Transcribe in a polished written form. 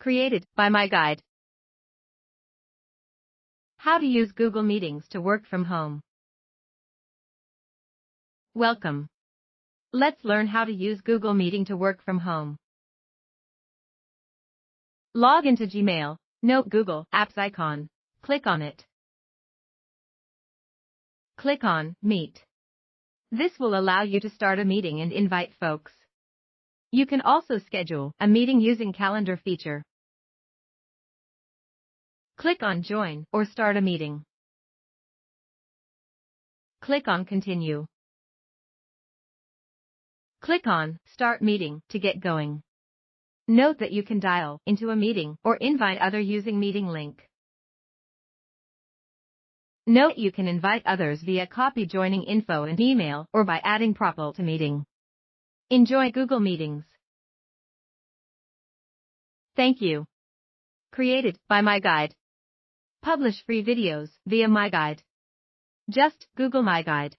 Created by MyGuide. How to use Google Meetings to work from home. Welcome. Let's learn how to use Google Meeting to work from home. Log into Gmail. Note Google Apps icon. Click on it. Click on Meet. This will allow you to start a meeting and invite folks. You can also schedule a meeting using calendar feature. Click on Join or Start a Meeting. Click on Continue. Click on Start Meeting to get going. Note that you can dial into a meeting or invite others using meeting link. Note you can invite others via copy joining info and email or by adding profile to meeting. Enjoy Google Meetings. Thank you. Created by MyGuide. Publish free videos via MyGuide. Just Google MyGuide.